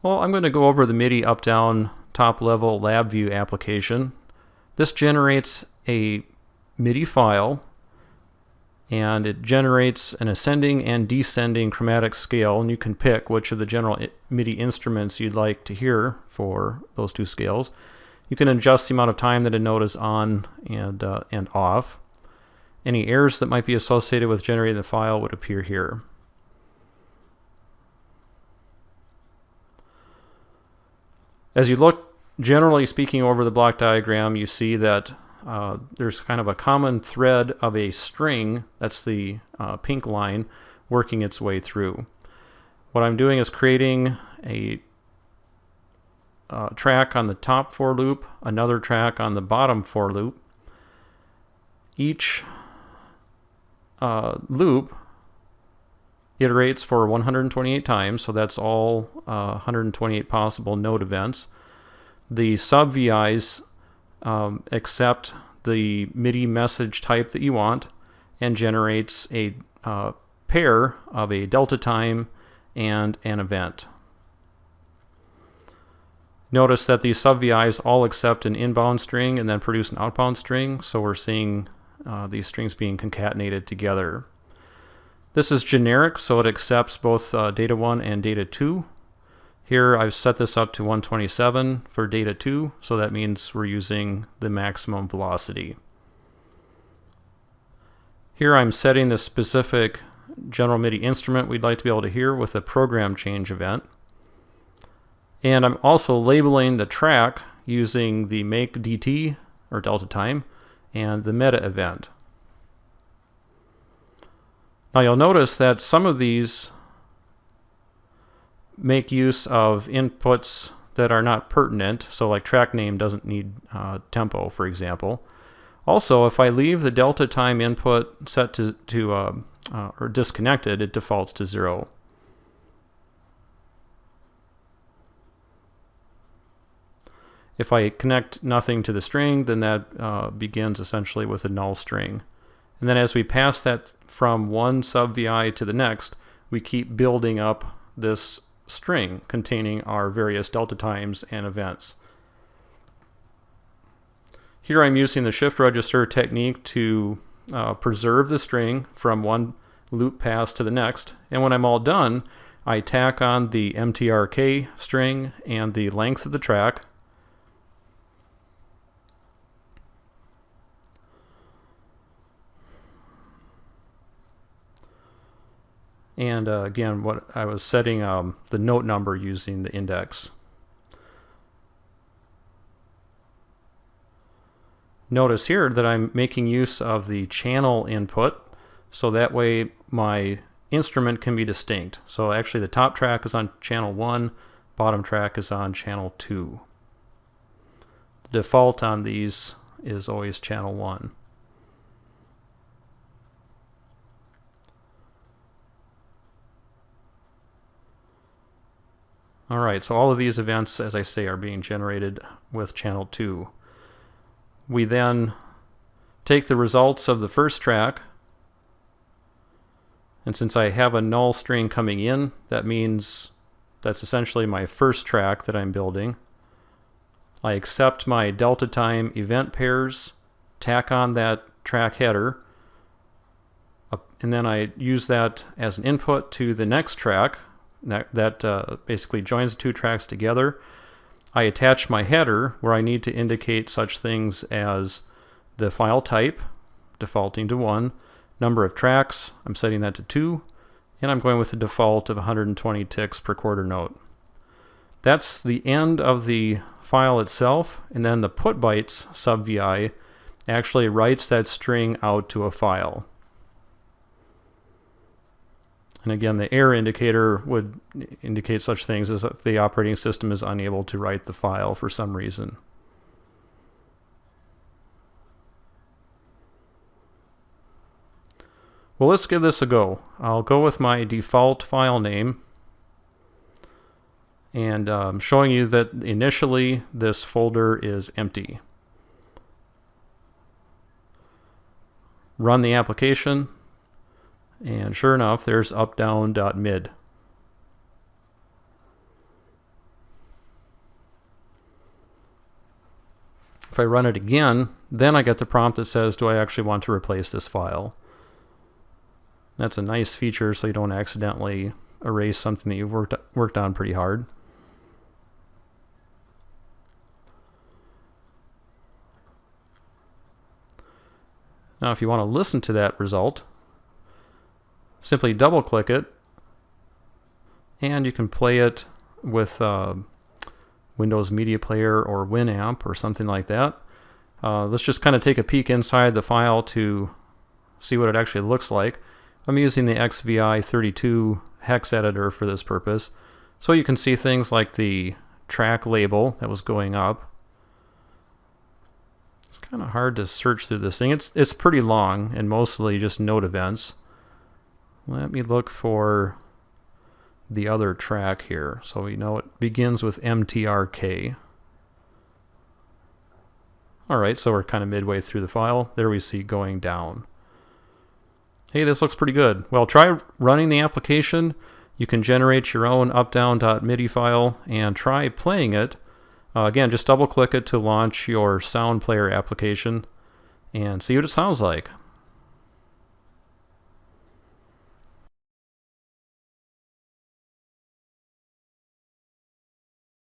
Well, I'm going to go over the MIDI up-down top-level lab view application. This generates a MIDI file, and it generates an ascending and descending chromatic scale, and you can pick which of the general MIDI instruments you'd like to hear for those two scales. You can adjust the amount of time that a note is on and off. Any errors that might be associated with generating the file would appear here. As you look, generally speaking, over the block diagram, you see that there's kind of a common thread of a string, that's the pink line, working its way through. What I'm doing is creating a track on the top for loop, another track on the bottom for loop. Each loop iterates for 128 times, so that's all 128 possible note events. The sub-VIs accept the MIDI message type that you want and generates a pair of a delta time and an event. Notice that these sub-VIs all accept an inbound string and then produce an outbound string, so we're seeing these strings being concatenated together. This is generic, so it accepts both data 1 and data 2. Here I've set this up to 127 for data 2, so that means we're using the maximum velocity. Here I'm setting the specific general MIDI instrument we'd like to be able to hear with a program change event. And I'm also labeling the track using the make DT, or delta time, and the meta event. Now you'll notice that some of these make use of inputs that are not pertinent, so like track name doesn't need tempo, for example. Also, if I leave the delta time input set to or disconnected, it defaults to 0. If I connect nothing to the string, then that begins essentially with a null string. And then as we pass that from one sub-VI to the next, we keep building up this string containing our various delta times and events. Here I'm using the shift register technique to preserve the string from one loop pass to the next, and when I'm all done, I tack on the MTRK string and the length of the track. And again, what I was setting the note number using the index. Notice here that I'm making use of the channel input, so that way my instrument can be distinct. So actually the top track is on channel 1, bottom track is on channel 2. The default on these is always channel 1. Alright, so all of these events, as I say, are being generated with channel 2. We then take the results of the first track, and since I have a null string coming in, that means that's essentially my first track that I'm building. I accept my delta time event pairs, tack on that track header, and then I use that as an input to the next track. That basically joins the two tracks together. I attach my header where I need to indicate such things as the file type, defaulting to 1, number of tracks, I'm setting that to 2, and I'm going with the default of 120 ticks per quarter note. That's the end of the file itself, and then the put bytes sub-VI actually writes that string out to a file. And again, the error indicator would indicate such things as if the operating system is unable to write the file for some reason. Well, let's give this a go. I'll go with my default file name. And I'm showing you that initially this folder is empty. Run the application. And sure enough, there's updown.mid. If I run it again, then I get the prompt that says, do I actually want to replace this file? That's a nice feature so you don't accidentally erase something that you've worked on pretty hard. Now if you want to listen to that result, simply double click it and you can play it with Windows Media Player or Winamp or something like that. Let's just kind of take a peek inside the file to see what it actually looks like. I'm using the XVI32 hex editor for this purpose, so you can see things like the track label that was going up. It's kind of hard to search through this thing. It's pretty long and mostly just note events. Let me look for the other track here. So we know it begins with MTRK. Alright, so we're kind of midway through the file. There we see going down. Hey, this looks pretty good. Well, try running the application. You can generate your own updown.midi file and try playing it. Again, just double click it to launch your sound player application and see what it sounds like.